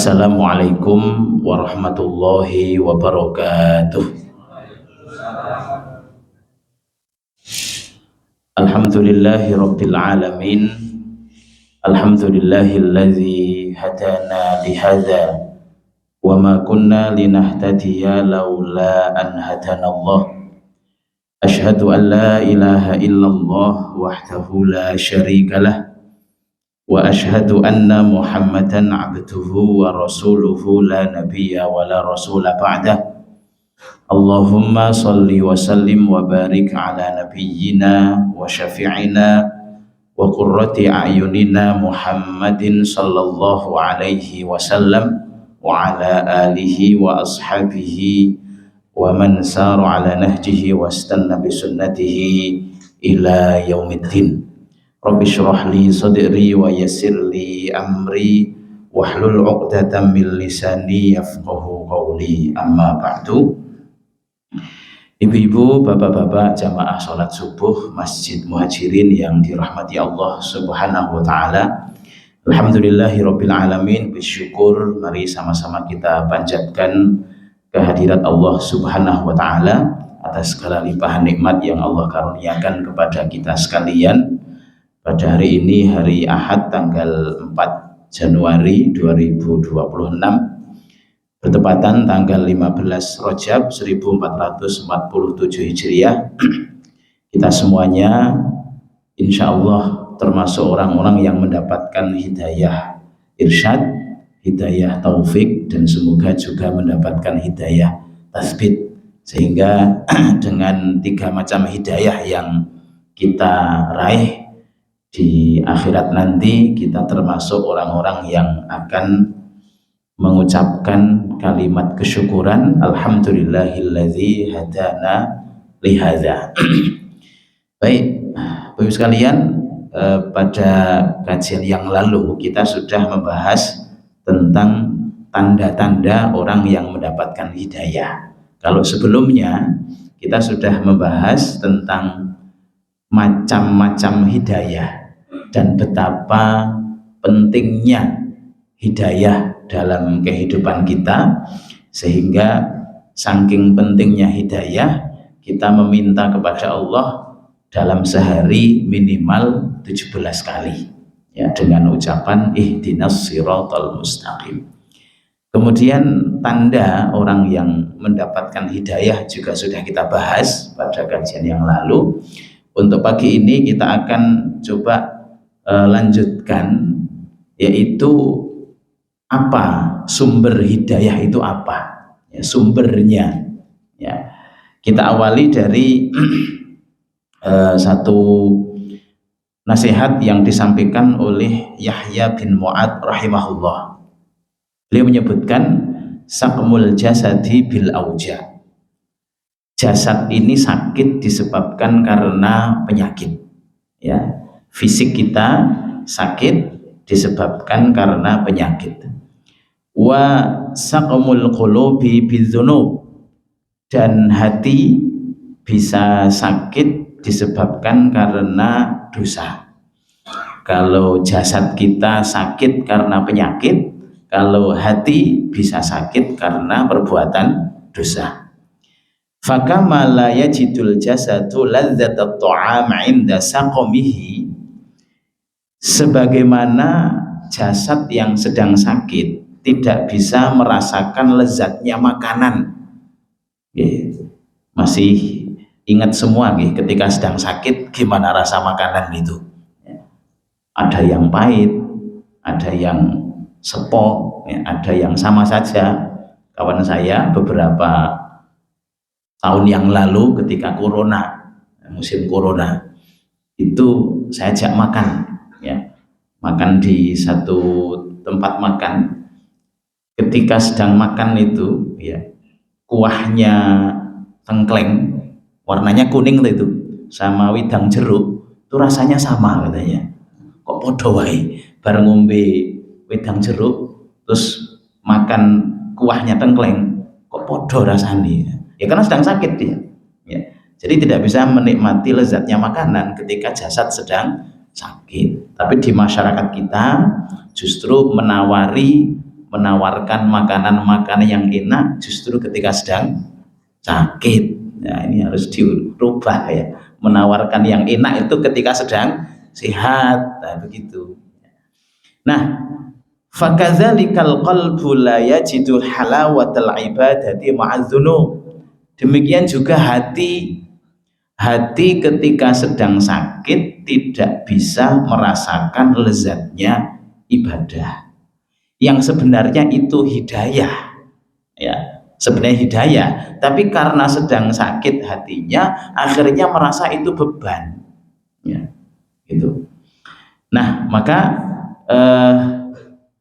Assalamualaikum warahmatullahi wabarakatuh. Alhamdulillahi rabbil alamin. Alhamdulillahilladzi hadana lihadza wa ma kunna linahtadiya laula an hadana Allah. Asyhadu an la ilaha illallah wahdahu la syarikalah wa asyhadu anna Muhammadan abduhu wa rasuluhu la nabiyya wa la rasula ba'dah. Allahumma salli wa sallim wa barik ala nabiyyina wa syafi'ina wa qurrati a'yunina Muhammadin sallallahu alaihi wasallam wa ala alihi wa ashabihi wa man sara ala nahjihi wa istanna bi sunnatihi ila yaumiddin. Rabbi shrah li sadri wa yassir li amri wahlul 'uqdatam min lisani yafqahu qawli. Amma ba'du. Ibu-ibu, bapak-bapak jamaah salat subuh Masjid Muhajirin yang dirahmati Allah Subhanahu wa taala. Alhamdulillahirabbil alamin. Bersyukur, mari sama-sama kita panjatkan kehadirat Allah Subhanahu wa taala atas segala limpahan nikmat yang Allah karuniakan kepada kita sekalian. Pada hari ini, hari Ahad tanggal 4 Januari 2026, bertepatan tanggal 15 Rajab 1447 Hijriah. Kita semuanya insya Allah termasuk orang-orang yang mendapatkan hidayah irsyad, hidayah taufik, dan semoga juga mendapatkan hidayah tasbit, sehingga dengan 3 macam hidayah yang kita raih di akhirat nanti, kita termasuk orang-orang yang akan mengucapkan kalimat kesyukuran, alhamdulillahilladzi hadana lihadza. Baik, Bapak sekalian, pada kajian yang lalu kita sudah membahas tentang tanda-tanda orang yang mendapatkan hidayah. Kalau sebelumnya kita sudah membahas tentang macam-macam hidayah dan betapa pentingnya hidayah dalam kehidupan kita, sehingga saking pentingnya hidayah kita meminta kepada Allah dalam sehari minimal 17 kali, ya, dengan ucapan ihdinas siratal mustaqim. Kemudian tanda orang yang mendapatkan hidayah juga sudah kita bahas pada kajian yang lalu. Untuk pagi ini kita akan coba lanjutkan, yaitu apa sumber hidayah itu, apa ya, sumbernya, ya. Kita awali dari satu nasihat yang disampaikan oleh Yahya bin Mu'ad rahimahullah. Beliau menyebutkan saqmul jasadi bil auja. Jasad ini sakit disebabkan karena penyakit, ya. Fisik kita sakit disebabkan karena penyakit. Wa saqmul qulubi bidzunub, dan hati bisa sakit disebabkan karena dosa. Kalau jasad kita sakit karena penyakit, kalau hati bisa sakit karena perbuatan dosa. Fakama la yajidul jasadu ladzatat ta'am 'inda saqamihi, sebagaimana jasad yang sedang sakit tidak bisa merasakan lezatnya makanan. Masih ingat semua ketika sedang sakit gimana rasa makanan itu? Ada yang pahit, ada yang sepok, ada yang sama saja. Kawan saya beberapa tahun yang lalu ketika corona, musim corona, itu saya ajak makan, ya, makan di satu tempat makan. Ketika sedang makan itu, ya, kuahnya tengkleng, warnanya kuning itu, sama wedang jeruk itu rasanya sama katanya. Kok podo wae, bareng ngombe wedang jeruk terus makan kuahnya tengkleng, kok podo rasanya. Ya karena sedang sakit dia, ya. Jadi tidak bisa menikmati lezatnya makanan ketika jasad sedang sakit. Tapi di masyarakat kita justru menawari menawarkan makanan-makanan yang enak justru ketika sedang sakit. Nah, ini harus dirubah ya. Menawarkan yang enak itu ketika sedang sehat. Nah, begitu. Nah, fakadzalikal qalbu la yajidu halawatal ibadati ma'adz-dzunub. Demikian juga hati ketika sedang sakit tidak bisa merasakan lezatnya ibadah. Yang sebenarnya itu hidayah. Ya, sebenarnya hidayah, tapi karena sedang sakit hatinya akhirnya merasa itu beban. Ya, gitu. Nah, maka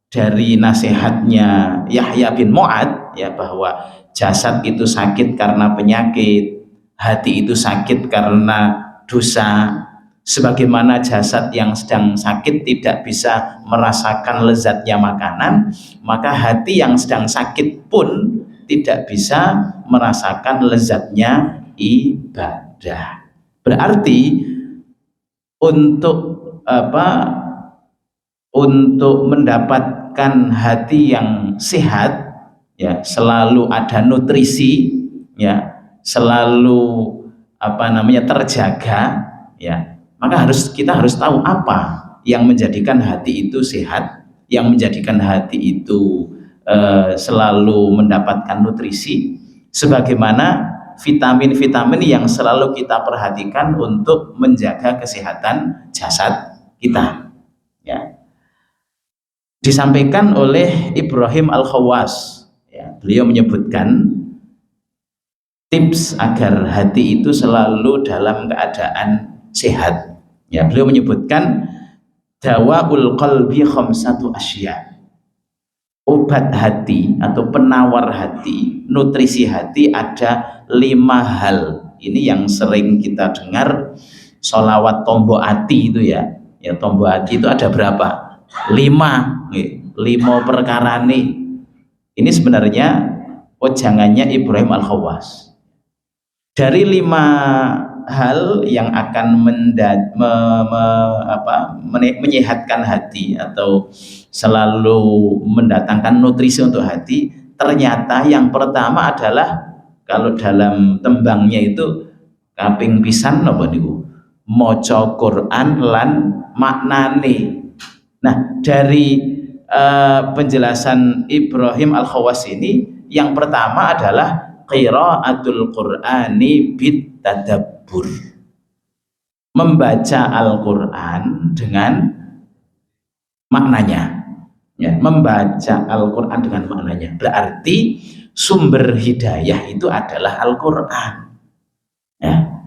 dari nasihatnya Yahya bin Mu'ad ya, bahwa jasad itu sakit karena penyakit, hati itu sakit karena dosa. Sebagaimana jasad yang sedang sakit tidak bisa merasakan lezatnya makanan, maka hati yang sedang sakit pun tidak bisa merasakan lezatnya ibadah. Berarti untuk untuk mendapatkan hati yang sehat ya, selalu ada nutrisi ya, selalu terjaga ya, maka kita harus tahu apa yang menjadikan hati itu sehat, yang menjadikan hati itu selalu mendapatkan nutrisi, sebagaimana vitamin-vitamin yang selalu kita perhatikan untuk menjaga kesehatan jasad kita ya. Disampaikan oleh Ibrahim Al-Khawwas ya, beliau menyebutkan tips agar hati itu selalu dalam keadaan sehat ya. Beliau menyebutkan dawaul qalbi khamsatu asya. Obat hati atau penawar hati, nutrisi hati ada 5 hal. Ini yang sering kita dengar, sholawat tombok hati itu ya. Ya, tombok hati itu ada berapa? 5 perkara nih. Ini sebenarnya wejangannya Ibrahim Al-Khawwas. Dari 5 hal yang akan menyehatkan hati atau selalu mendatangkan nutrisi untuk hati, ternyata yang pertama adalah, kalau dalam tembangnya itu kaping pisan napa niku, maca Quran lan maknane. Nah, dari penjelasan Ibrahim Al-Khawwas ini, yang pertama adalah qiraatul Qur'ani bit tadabbur. Membaca Al-Qur'an dengan maknanya. Ya, membaca Al-Qur'an dengan maknanya. Berarti sumber hidayah itu adalah Al-Qur'an. Ya.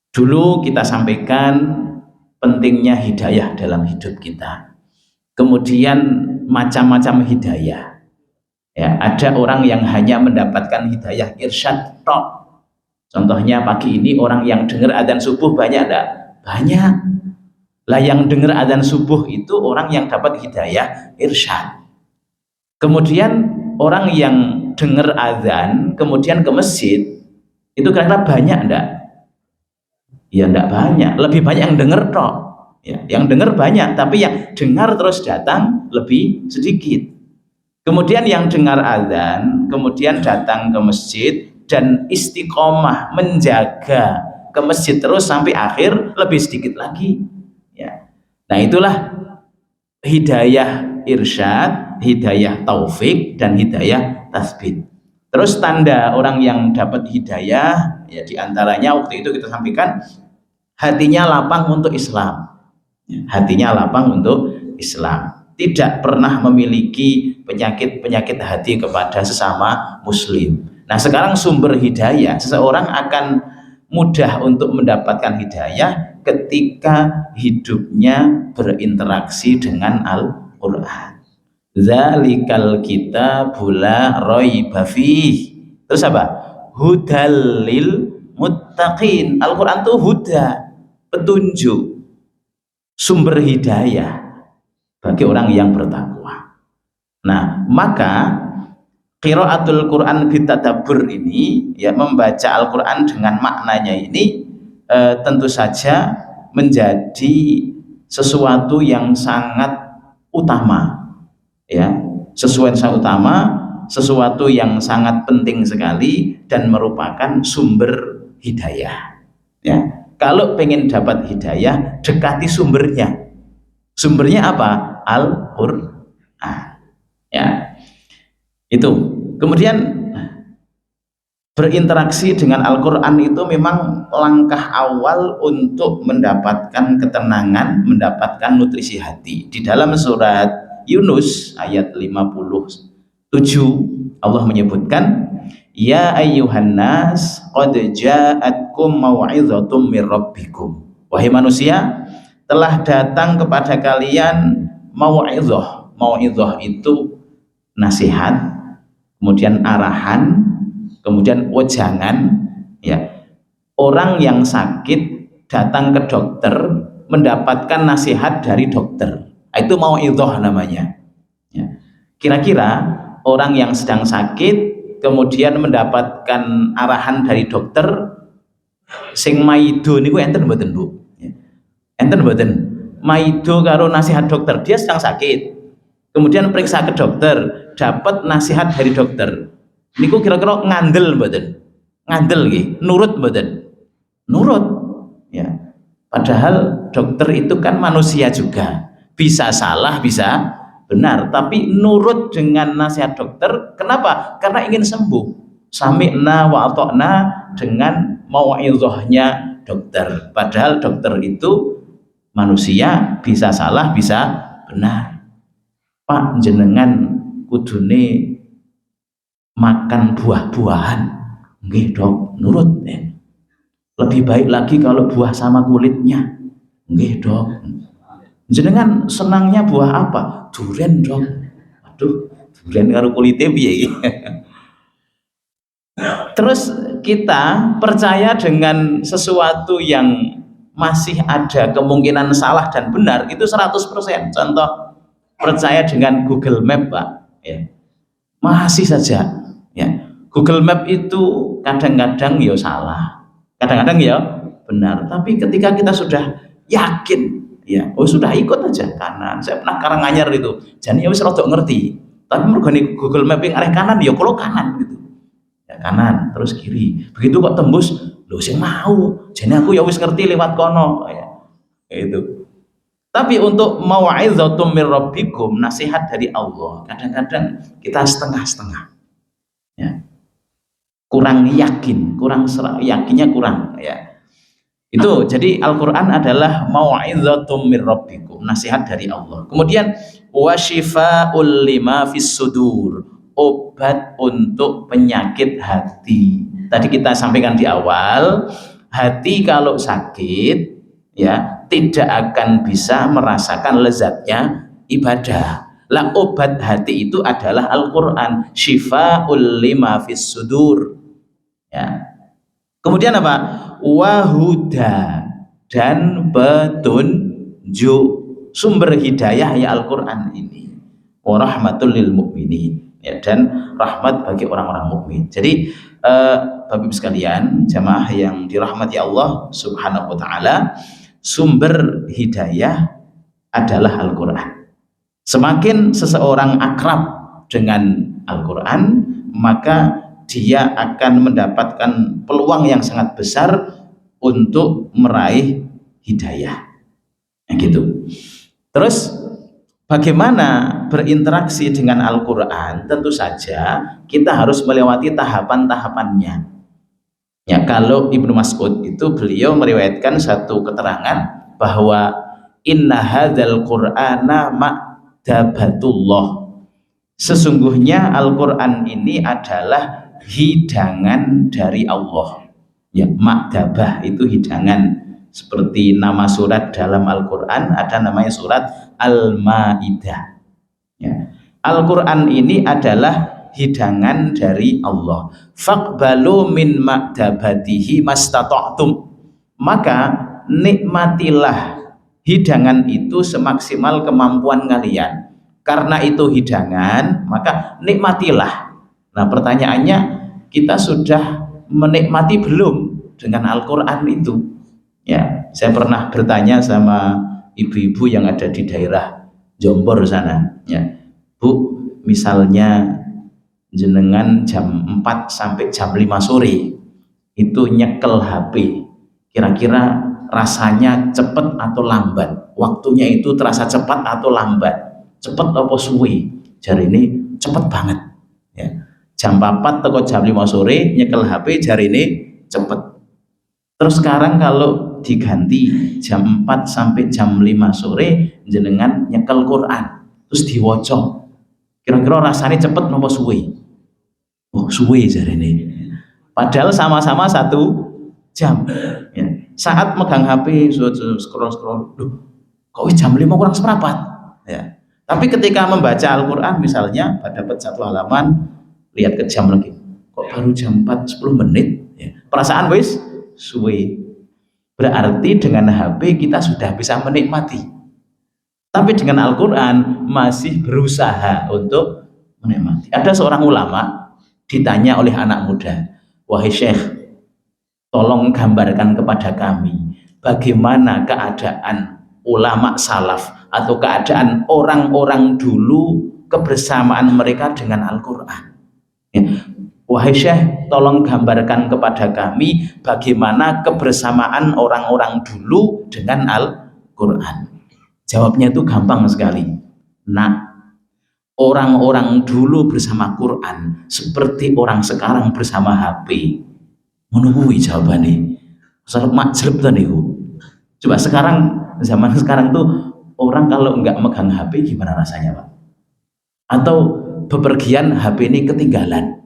Dulu kita sampaikan pentingnya hidayah dalam hidup kita. Kemudian macam-macam hidayah. Ya, ada orang yang hanya mendapatkan hidayah irsyad tok. Contohnya pagi ini orang yang dengar adzan subuh banyak enggak? Banyak. Lah yang dengar adzan subuh itu orang yang dapat hidayah irsyad. Kemudian orang yang dengar adzan kemudian ke masjid, itu kira-kira banyak enggak? Ya enggak banyak, lebih banyak yang dengar tok. Ya, yang dengar banyak, tapi yang dengar terus datang lebih sedikit. Kemudian yang dengar adzan kemudian datang ke masjid dan istiqomah menjaga ke masjid terus sampai akhir, lebih sedikit lagi ya. Nah, itulah hidayah irsyad, hidayah taufik, dan hidayah tasbit. Terus tanda orang yang dapat hidayah ya, diantaranya waktu itu kita sampaikan hatinya lapang untuk Islam. Hatinya lapang untuk Islam, tidak pernah memiliki penyakit-penyakit hati kepada sesama muslim. Nah, sekarang sumber hidayah, seseorang akan mudah untuk mendapatkan hidayah ketika hidupnya berinteraksi dengan Al-Qur'an. Dzalikal kitabul la raiba fih. Terus apa? Hudal lil muttaqin. Al-Qur'an itu huda, petunjuk, sumber hidayah bagi orang yang bertakwa. Nah, maka qiraatul Quran bitadabbur ini ya, membaca Al-Quran dengan maknanya ini tentu saja menjadi sesuatu yang sangat utama ya, sesuatu utama, sesuatu yang sangat penting sekali dan merupakan sumber hidayah. Ya, kalau pengen dapat hidayah, dekati sumbernya. Sumbernya apa? Al-Qur'an. Ya, itu. Kemudian berinteraksi dengan Al-Quran itu memang langkah awal untuk mendapatkan ketenangan, mendapatkan nutrisi hati. Di dalam surat Yunus ayat 57 Allah menyebutkan, ya ayyuhan nas qad ja'atkum mau'izatum mir rabbikum. Wahai manusia, telah datang kepada kalian mau'izah. Mau'izah itu nasihat, kemudian arahan, kemudian wejangan. Ya, orang yang sakit datang ke dokter mendapatkan nasihat dari dokter, itu mau'izah namanya. Ya. Kira-kira orang yang sedang sakit kemudian mendapatkan arahan dari dokter, sing maido niku enten mboten Bu? Ya. Enten mboten? Maido karo nasihat dokter, dia sedang sakit kemudian periksa ke dokter, dapat nasihat dari dokter, niku kira-kira ngandel mboten? Ngandel nggih, nurut mboten? Nurut. Ya. Padahal dokter itu kan manusia juga, bisa salah bisa benar, tapi nurut dengan nasihat dokter. Kenapa? Karena ingin sembuh. Sami'na wa ata'na dengan mau'izahnya dokter. Padahal dokter itu manusia, bisa salah bisa benar. Pak, jenengan kudune makan buah-buahan. Nggih dok, nurut ya. Lebih baik lagi kalau buah sama kulitnya. Nggih dok. Jenengan senangnya buah apa? Durian dok. Aduh, durian karo kulitnya piye? Terus kita percaya dengan sesuatu yang masih ada kemungkinan salah dan benar itu 100%. Contoh, percaya dengan Google Map Pak, ya. Masih saja ya, Google Map itu kadang-kadang ya salah, kadang-kadang ya benar. Tapi ketika kita sudah yakin, ya, oh sudah ikut aja kanan. Saya pernah Karanganyar itu, jadi ya wis rada ngerti. Tapi mergane Google Map yang arah kanan ya kalau kanan gitu. Ya kanan terus kiri. Begitu kok tembus, lho sing mau. Jadi aku ya wis ngerti lewat kono ya. Itu. Tapi untuk mau'izatum mir rabbikum, nasihat dari Allah, kadang-kadang kita setengah-setengah. Ya. Kurang yakin, yakinnya kurang ya. Itu jadi Al-Qur'an adalah mau'izatum mir rabbikum, nasihat dari Allah. Kemudian wasyifaa'ul lima fis sudur, obat untuk penyakit hati. Tadi kita sampaikan di awal, hati kalau sakit ya tidak akan bisa merasakan lezatnya ibadah. Lah obat hati itu adalah Al-Qur'an, syifaa'ul lima fis sudur. Ya. Kemudian apa? Wahuda, dan petunjuk. Sumber hidayah ya Al-Qur'an ini. Wa rahmatul lil mu'minin, ya, dan rahmat bagi orang-orang mukmin. Jadi Bapak Ibu sekalian, jamaah yang dirahmati Allah Subhanahu wa taala, sumber hidayah adalah Al-Qur'an. Semakin seseorang akrab dengan Al-Qur'an, maka dia akan mendapatkan peluang yang sangat besar untuk meraih hidayah. Gitu. Terus bagaimana berinteraksi dengan Al-Qur'an? Tentu saja kita harus melewati tahapan-tahapannya. Ya, kalau Ibnu Mas'ud itu beliau meriwayatkan satu keterangan bahwa inna hadzal qur'ana ma'dabatullah. Sesungguhnya Al-Qur'an ini adalah hidangan dari Allah. Ya, ma'dabah itu hidangan. Seperti nama surat dalam Al-Qur'an ada namanya surat Al-Maidah. Ya. Al-Qur'an ini adalah hidangan dari Allah. Faqbalu min ma'dabatihi mastata'tum. Maka nikmatilah hidangan itu semaksimal kemampuan kalian. Karena itu hidangan, maka nikmatilah. Nah, pertanyaannya, kita sudah menikmati belum dengan Al-Qur'an itu? Ya, saya pernah bertanya sama ibu-ibu yang ada di daerah Jombor sana, ya. Bu, misalnya jenengan jam 4 sampai jam 5 sore itu nyekel HP, kira-kira rasanya cepet atau lambat? Waktunya itu terasa cepat atau lambat? Cepet apa suwe? Jari ini cepet banget ya. Jam 4 atau jam 5 sore nyekel HP, jari ini cepet. Terus sekarang kalau diganti jam 4 sampai jam 5 sore jenengan nyekel Quran terus diwoco, kira-kira rasanya cepet nopo suwe? Oh suwe jari ini, padahal sama-sama 1 jam ya. Saat megang HP scroll, kok jam 5 kurang seperempat ya. Tapi ketika membaca Al-Quran misalnya dapat 1 halaman, lihat ke jam lagi, kok baru jam 4 10 menit ya. Perasaan wis suwe. Berarti dengan HP kita sudah bisa menikmati, tapi dengan Al-Quran masih berusaha untuk menikmati. Ada seorang ulama ditanya oleh anak muda, wahai Syekh, tolong gambarkan kepada kami bagaimana keadaan ulama salaf atau keadaan orang-orang dulu, kebersamaan mereka dengan Al-Quran ya. Wahai Syekh, tolong gambarkan kepada kami bagaimana kebersamaan orang-orang dulu dengan Al-Quran. Jawabnya itu gampang sekali. Nah, orang-orang dulu bersama Quran seperti orang sekarang bersama HP. Menunggu jawabannya. Coba sekarang, zaman sekarang tuh orang kalau nggak megang HP gimana rasanya, Pak? Atau bepergian HP ini ketinggalan,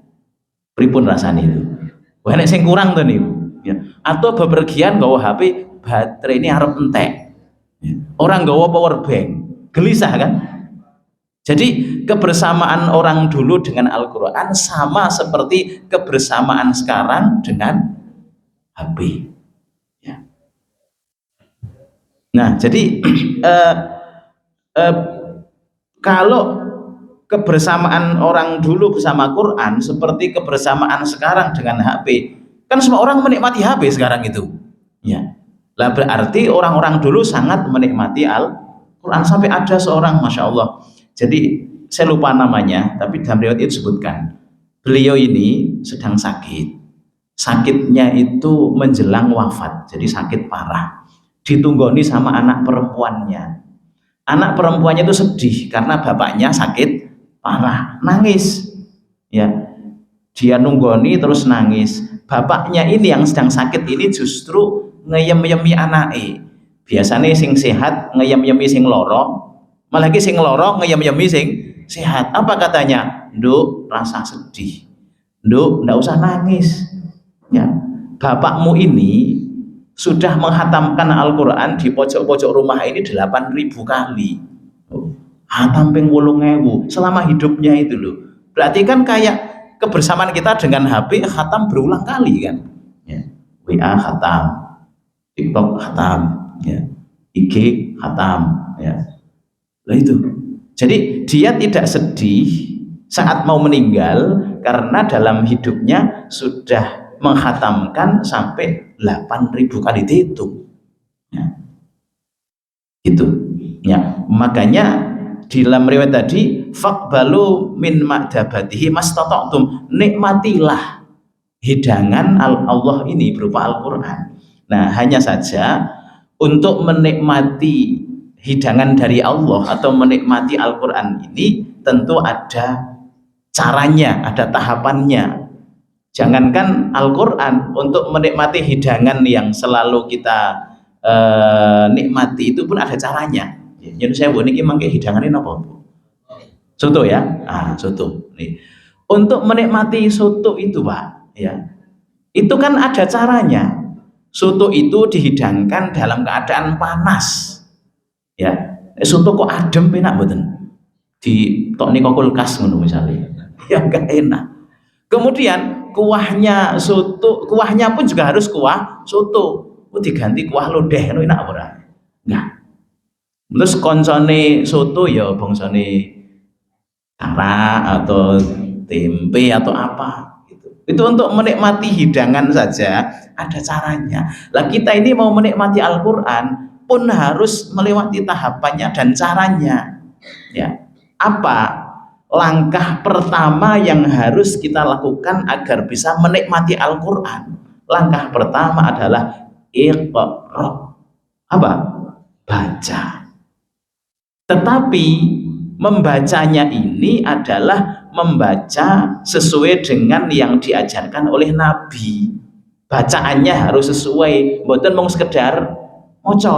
pripun rasanya itu? Wah, nek sing kurang tuh nih, ya. Atau bepergian gawa HP baterai ini harap entek, ya. Orang gawa power bank, gelisah kan? Jadi kebersamaan orang dulu dengan Al-Quran sama seperti kebersamaan sekarang dengan HP. Ya. Nah, jadi kalau kebersamaan orang dulu bersama Quran seperti kebersamaan sekarang dengan HP, kan semua orang menikmati HP sekarang itu ya. Lah berarti orang-orang dulu sangat menikmati Al-Quran, sampai ada seorang, Masya Allah, jadi saya lupa namanya, tapi dalam riwayat itu disebutkan beliau ini sedang sakitnya itu menjelang wafat, jadi sakit parah, ditunggoni sama anak perempuannya itu sedih karena bapaknya sakit parah, nangis ya. Dia nunggoni terus nangis. Bapaknya ini yang sedang sakit ini justru ngeyem-yemi anake. Biasanya sing sehat ngeyem-yemi sing loro, malah lagi sing loro ngeyem-yemi sing sehat. Apa katanya? Nduk, rasa sedih. Nduk, ndak usah nangis ya. Bapakmu ini sudah menghatamkan Al-Quran di pojok-pojok rumah ini 8.000 kali. Hatam ping 8.000 selama hidupnya itu loh. Berarti kan kayak kebersamaan kita dengan HP khatam berulang kali kan ya. WA khatam, TikTok khatam ya, IG khatam ya. Lah itu. Jadi dia tidak sedih saat mau meninggal karena dalam hidupnya sudah menghatamkan sampai 8.000 kali dihitung ya. Gitu ya. Makanya di dalam riwayat tadi, faqbalu min ma'dabatihi mastata'tum, nikmatilah hidangan Allah ini berupa Al-Quran. Nah, hanya saja untuk menikmati hidangan dari Allah atau menikmati Al-Quran ini tentu ada caranya, ada tahapannya. Jangankan Al-Quran, untuk menikmati hidangan yang selalu kita nikmati itu pun ada caranya. Jadi saya buat ini mangke hidangannya apa? Soto ya, soto. Nih. Untuk menikmati soto itu, Pak, ya, itu kan ada caranya. Soto itu dihidangkan dalam keadaan panas, ya. Soto kok adem enak mboten? Di tok niku kulkas ngono misalnya, ya enggak enak. Kemudian kuahnya soto, kuahnya pun juga harus kuah soto. Diganti kuah lodeh, enak ora? Enggak. Terus koncone soto ya bangsane kara atau tempe atau apa gitu. Itu untuk menikmati hidangan saja ada caranya. Lah kita ini mau menikmati Al-Quran pun harus melewati tahapannya dan caranya. Ya. Apa? langkah pertama yang harus kita lakukan agar bisa menikmati Al-Quran, langkah pertama adalah iqra. Apa? Baca. Tetapi membacanya ini adalah membaca sesuai dengan yang diajarkan oleh Nabi. Bacaannya harus sesuai, mboten mung sekedar maca.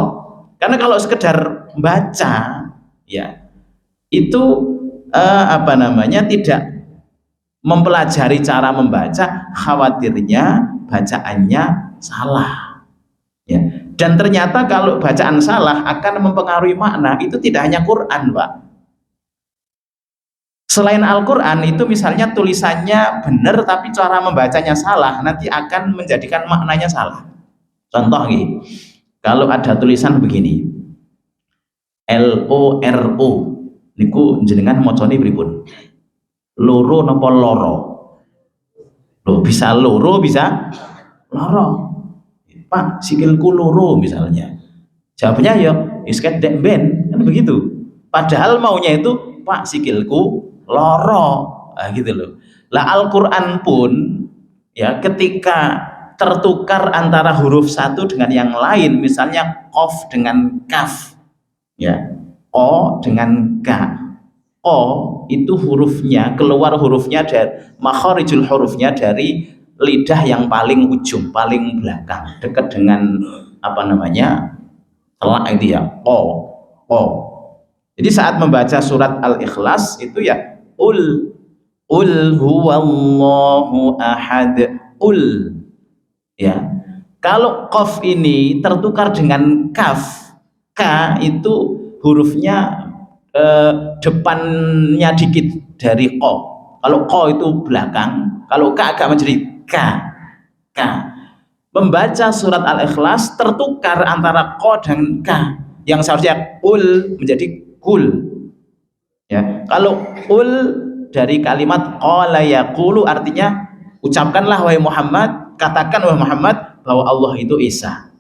Karena kalau sekedar baca, ya itu tidak mempelajari cara membaca, khawatirnya bacaannya salah. Ya. Dan ternyata kalau bacaan salah akan mempengaruhi makna. Itu tidak hanya Quran, Pak. Selain Al-Quran itu misalnya tulisannya benar tapi cara membacanya salah, nanti akan menjadikan maknanya salah. Contoh nih, kalau ada tulisan begini, LORO, niku jenengan macane pripun? Loro napa loro? Loh, bisa loro, bisa loro. Pak, sikilku loro misalnya. Jawabnya ya, isket dek ben, kan begitu. Padahal maunya itu, Pak, sikilku loro, nah, gitu loh. Lah Al-Quran pun ya ketika tertukar antara huruf satu dengan yang lain, misalnya qaf dengan kaf, ya o dengan k, o itu hurufnya keluar hurufnya dari makharijul hurufnya dari lidah yang paling ujung, paling belakang, dekat dengan telak itu ya, o. Jadi saat membaca surat Al-Ikhlas itu ya ul huwallahu ahad, ya. Kalau qaf ini tertukar dengan kaf, k itu hurufnya depannya dikit dari ko. Kalau ko itu belakang, kalau k agak menjadi k. Membaca surat Al-Ikhlas tertukar antara ko dan k, yang seharusnya ul menjadi kul. Ya, kalau ul dari kalimat qala yaqulu artinya ucapkanlah wahai Muhammad, katakan wahai Muhammad bahwa Allah itu Esa.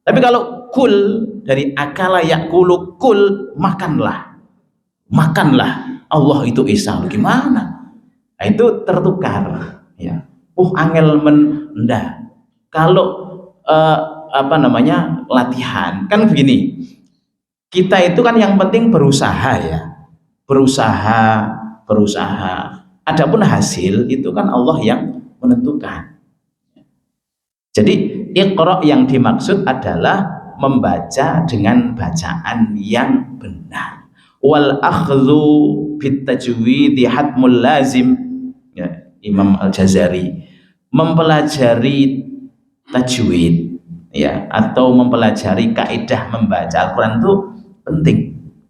Tapi kalau kul dari akala yaqulu, kul makanlah Allah itu Esa. Gimana? Nah, itu tertukar, ya. Angel mendah. Kalau latihan kan begini. Kita itu kan yang penting berusaha, ya. Berusaha. Adapun hasil itu kan Allah yang menentukan. Jadi iqra yang dimaksud adalah membaca dengan bacaan yang benar. Wal akhdhu bit tajwid hatmul lazim, ya, Imam Al-Jazari. Mempelajari tajwid, ya, atau mempelajari kaidah membaca Al-Quran itu penting,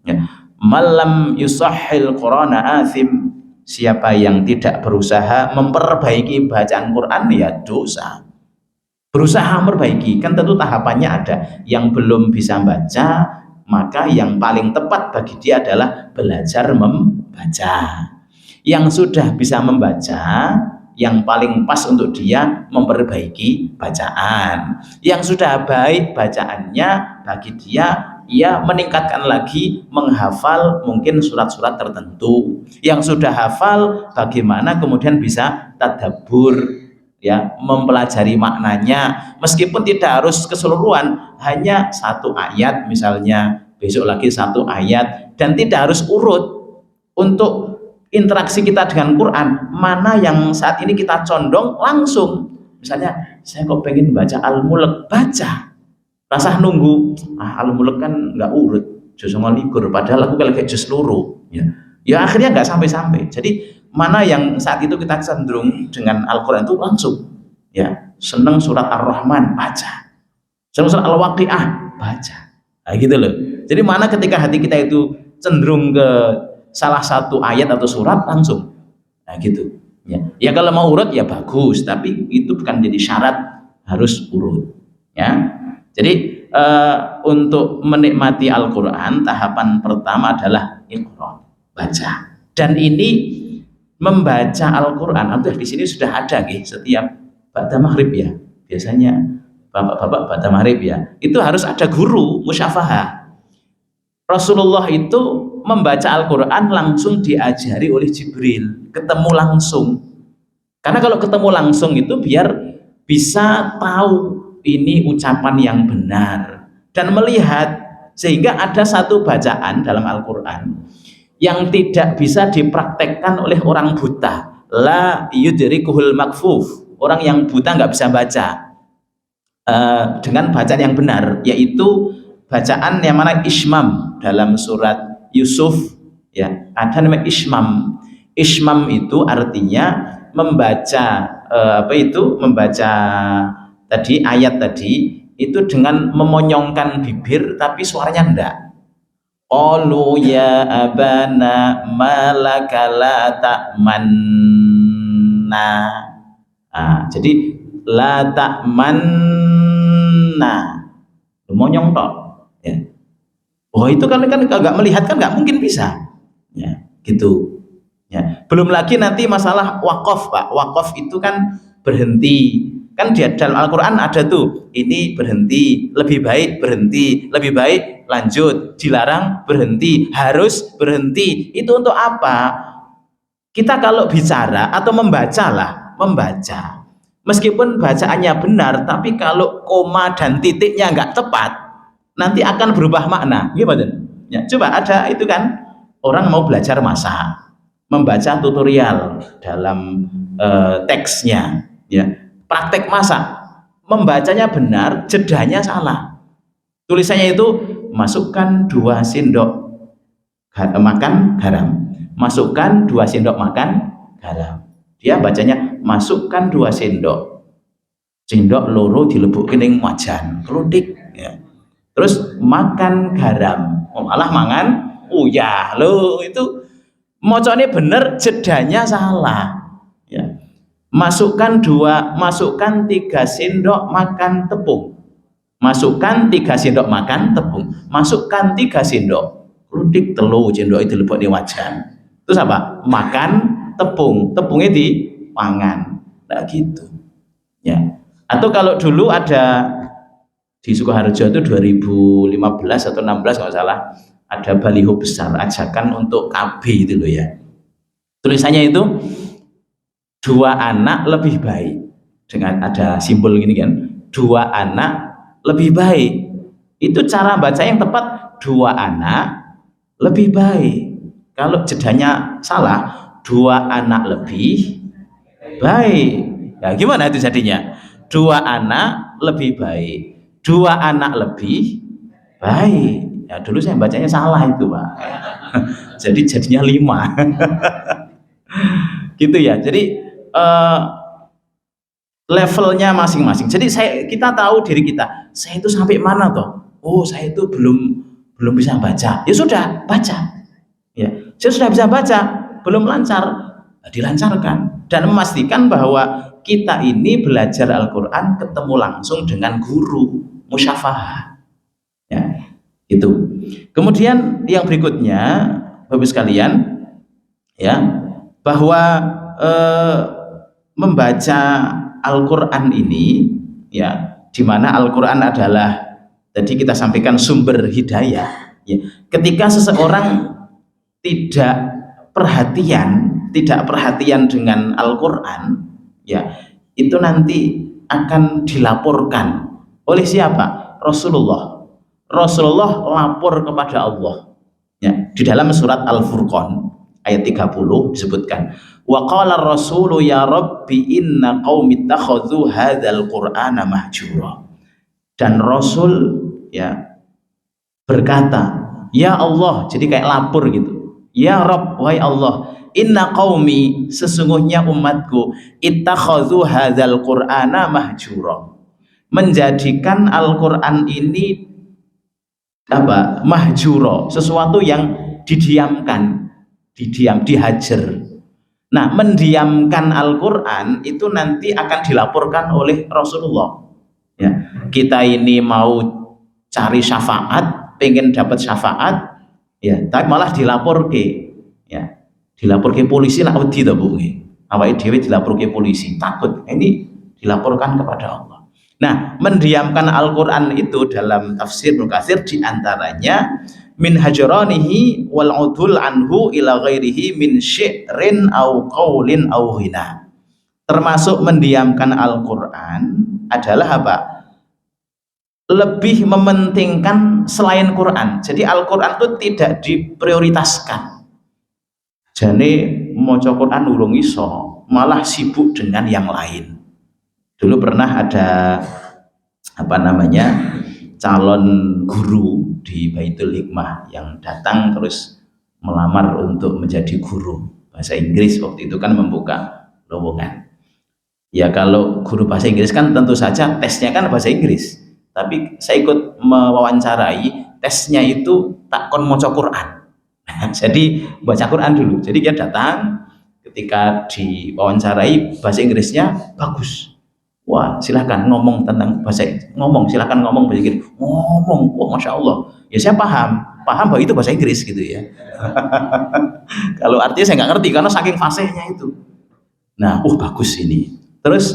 ya. Malam yusahhil Qur'ana athim, siapa yang tidak berusaha memperbaiki bacaan Quran ya dosa. Berusaha memperbaiki, kan tentu tahapannya ada. Yang belum bisa baca, maka yang paling tepat bagi dia adalah belajar membaca. Yang sudah bisa membaca, yang paling pas untuk dia memperbaiki bacaan. Yang sudah baik bacaannya, bagi dia meningkatkan lagi menghafal mungkin surat-surat tertentu. Yang sudah hafal bagaimana kemudian bisa tadabbur, ya, mempelajari maknanya, meskipun tidak harus keseluruhan, hanya satu ayat misalnya, besok lagi satu ayat, dan tidak harus urut. Untuk interaksi kita dengan Quran, mana yang saat ini kita condong langsung. Misalnya saya kok pengen baca Al-Mulk, baca. Rasah nunggu, Al-Mulk kan nggak urut, juz 29, padahal aku kayak juz loro, ya akhirnya nggak sampai-sampai. Jadi mana yang saat itu kita cenderung dengan Al-Quran itu langsung, ya, seneng surat Ar-Rahman, baca, seneng surat Al-Waqi'ah, baca, nah, gitu loh. Jadi mana ketika hati kita itu cenderung ke salah satu ayat atau surat, langsung, nah gitu, ya kalau mau urut ya bagus, tapi itu bukan jadi syarat harus urut, ya. Jadi untuk menikmati Al-Quran tahapan pertama adalah iqra, baca. Dan ini membaca Al-Quran, di sini sudah ada setiap ba'da maghrib, ya. Biasanya bapak-bapak ba'da maghrib, ya. Itu harus ada guru musyafahah. Rasulullah itu membaca Al-Quran langsung diajari oleh Jibril, ketemu langsung. Karena kalau ketemu langsung itu biar bisa tahu ini ucapan yang benar dan melihat, sehingga ada satu bacaan dalam Al-Quran yang tidak bisa dipraktekkan oleh orang buta. La yudrikuhul makfuf, orang yang buta nggak bisa baca dengan bacaan yang benar, yaitu bacaan yang mana ismam dalam surat Yusuf, ya, ada namanya ismam. Ismam itu artinya membaca membaca tadi ayat tadi itu dengan memonyongkan bibir tapi suaranya enggak. Qalu ya abana malaka la ta'manna. Jadi la ta'manna, monyong tok, ya. Oh, itu kan agak melihat kan nggak mungkin bisa, ya, gitu. Ya. Belum lagi nanti masalah wakaf, Pak. Wakaf itu kan berhenti. Kan di dalam Al-Quran ada tuh, ini berhenti, lebih baik berhenti, lebih baik lanjut, dilarang berhenti, harus berhenti. Itu untuk apa? Kita kalau bicara atau membaca. Meskipun bacaannya benar, tapi kalau koma dan titiknya nggak tepat, nanti akan berubah makna. Gimana? Ya, coba ada itu kan, orang mau belajar masak, membaca tutorial dalam teksnya, ya, praktek masak, membacanya benar, jedanya salah. Tulisannya itu masukkan 2 sendok makan garam, masukkan 2 sendok makan garam. Dia bacanya masukkan 2 sendok loro dilebuk ning wajan, klodik, ya. Terus makan garam, malah mangan uyah. Lo itu mocone bener, jedanya salah, ya. Masukkan 3 sendok makan tepung, masukkan 3 sendok makan tepung, masukkan 3 sendok kludik telu sendok itu dilebok di wajan. Terus apa? Makan tepungnya dipangan. Nah gitu, ya. Atau kalau dulu ada di Sukoharjo itu 2015 atau 16 kalau salah, ada baliho besar ajakan untuk KB itu loh, ya. Tulisannya itu 2 anak lebih baik, dengan ada simbol gini kan, 2 anak lebih baik. Itu cara baca yang tepat, 2 anak lebih baik. Kalau jedanya salah, 2 anak lebih baik. Ya gimana itu jadinya? 2 anak lebih baik, 2 anak lebih baik. Ya dulu saya bacanya salah itu, Pak. Jadi jadinya 5. Gitu ya. Jadi levelnya masing-masing. Jadi kita tahu diri kita. Saya itu sampai mana toh? Oh, saya itu belum bisa baca. Ya sudah, baca. Ya, saya sudah bisa baca, belum lancar, dilancarkan dan memastikan bahwa kita ini belajar Al-Qur'an ketemu langsung dengan guru, musyafahah. Ya, itu. Kemudian yang berikutnya, Bapak sekalian, ya, bahwa membaca Al-Quran ini, ya, di mana Al-Quran adalah tadi kita sampaikan sumber hidayah, ya. Ketika seseorang tidak perhatian dengan Al-Quran, ya, itu nanti akan dilaporkan oleh siapa? Rasulullah lapor kepada Allah, ya. Di dalam surat Al-Furqan ayat 30 disebutkan, wa qala ar-rasulu ya rabbi inna qaumi ittakhadhu hadzal qur'ana mahjura. Dan Rasul, ya, berkata, ya Allah, jadi kayak lapor gitu, ya Rabb, wahai Allah, inna qaumi, sesungguhnya umatku, ittakhadhu hadzal qur'ana mahjura, menjadikan Al-Qur'an ini apa? Mahjura, sesuatu yang didiamkan, dihajar. Nah, mendiamkan Al-Quran itu nanti akan dilaporkan oleh Rasulullah, ya. Kita ini mau cari syafaat, pengen dapat syafaat, ya, tapi malah dilapor ke polisi, lah wedi to Bu, awake dhewe dilapor ke polisi, takut ini dilaporkan kepada Allah. Nah, mendiamkan Al-Quran itu dalam tafsir Ibnu Katsir diantaranya min hajranihi wal udul anhu ila ghairihi min syi'rin au qaulin au ghina. Termasuk mendiamkan Al-Qur'an adalah apa? Lebih mementingkan selain Quran. Jadi Al-Quran itu tidak diprioritaskan. Jadi maca Quran urung iso, malah sibuk dengan yang lain. Dulu pernah ada calon guru di Baitul Hikmah yang datang terus melamar untuk menjadi guru bahasa Inggris. Waktu itu kan membuka lowongan. Ya kalau guru bahasa Inggris kan tentu saja tesnya kan bahasa Inggris. Tapi saya ikut mewawancarai, tesnya itu tak kon maca Quran. Jadi baca Quran dulu. Jadi dia datang, ketika diwawancarai bahasa Inggrisnya bagus. Wah, silahkan ngomong tentang silahkan ngomong bahasa Inggris. Ngomong, wah masya Allah. Ya saya paham bahwa itu bahasa Inggris gitu ya. Kalau artinya saya nggak ngerti karena saking fasihnya itu. Nah, bagus ini. Terus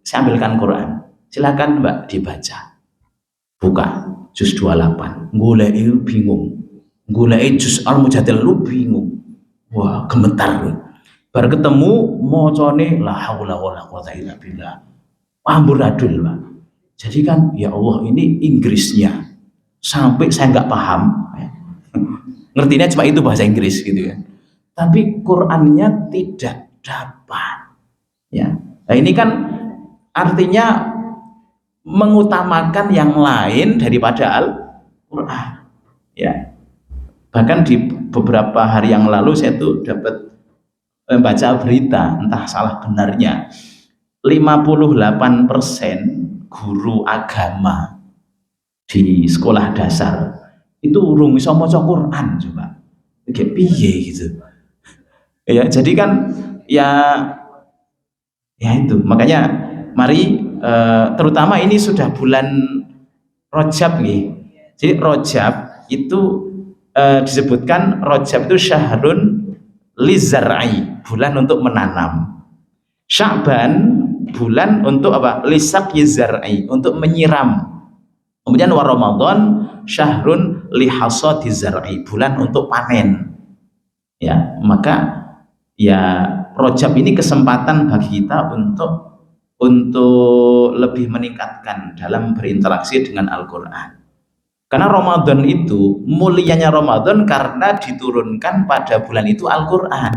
saya ambilkan Quran. Silakan Mbak dibaca. Buka juz 28, goleki bingung, goleki juz Al-Mujadil lu bingung, wah gemetar. Bar ketemu macane la haula wala quwata illa billah, amburadul Pak. Jadi kan ya Allah ini Inggrisnya sampai saya nggak paham, ngertinya cuma itu bahasa Inggris gitu ya, tapi Qurannya tidak dapat ya. Nah ini kan artinya mengutamakan yang lain daripada Al-Quran ya. Bahkan di beberapa hari yang lalu saya tuh dapat membaca berita, entah salah benarnya, 58% guru agama di sekolah dasar itu urung iso maca Quran. Coba kayak piye gitu ya. Jadi kan ya itu makanya mari terutama ini sudah bulan Rajab nih. Jadi Rajab itu disebutkan Rajab itu syahrun lizar'i, bulan untuk menanam. Sya'ban bulan untuk apa? Lisaqyi zar'i, untuk menyiram. Kemudian wa Ramadan syahrun lihasadi zar'i, bulan untuk panen. Ya, maka ya Rajab ini kesempatan bagi kita untuk lebih meningkatkan dalam berinteraksi dengan Al-Quran. Karena Ramadan itu, mulianya Ramadan karena diturunkan pada bulan itu Al-Quran.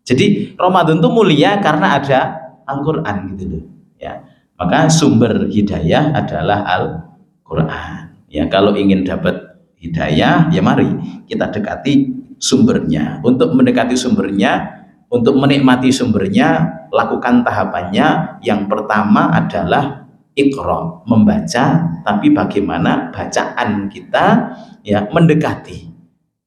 Jadi Ramadan itu mulia karena ada Al-Quran gitu loh ya. Maka sumber hidayah adalah Al-Quran ya. Kalau ingin dapat hidayah ya mari kita dekati sumbernya. Untuk mendekati sumbernya, untuk menikmati sumbernya, lakukan tahapannya. Yang pertama adalah Iqra, membaca, tapi bagaimana bacaan kita ya mendekati.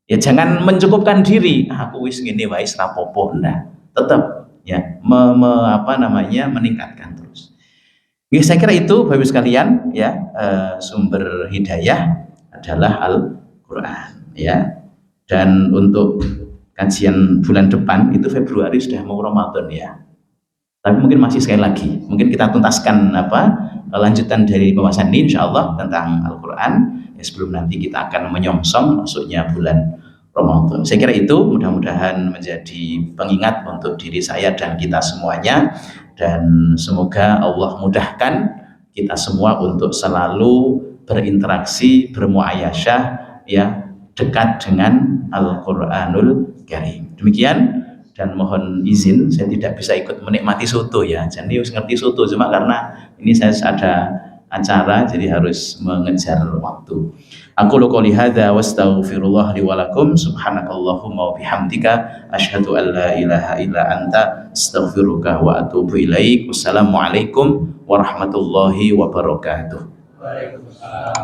Ya jangan mencukupkan diri, aku wis ngene wae rapopo, enggak. Tetap ya meningkatkan terus. Ya, saya kira itu Bapak Ibu sekalian ya, sumber hidayah adalah Al-Qur'an ya. Dan untuk kajian bulan depan itu Februari sudah mau Ramadan ya. Tapi mungkin masih sekali lagi, mungkin kita tuntaskan lanjutan dari pembahasan ini insyaallah tentang Al-Quran ya, sebelum nanti kita akan menyongsong masuknya bulan Ramadan. Saya kira itu mudah-mudahan menjadi pengingat untuk diri saya dan kita semuanya, dan semoga Allah mudahkan kita semua untuk selalu berinteraksi, bermuayasyah ya, dekat dengan Al-Quranul Karim. Demikian, dan mohon izin saya tidak bisa ikut menikmati soto ya. Jadi harus ngerti soto, cuma karena ini saya ada acara jadi harus mengejar waktu. Aku qouli hadza wa astaghfirullah li wa lakum, subhanakallahumma wa bihamdika asyhadu an la ilaha illa anta astaghfiruka wa atubu ilaik. Wassalamualaikum warahmatullahi wabarakatuh. Waalaikumsalam.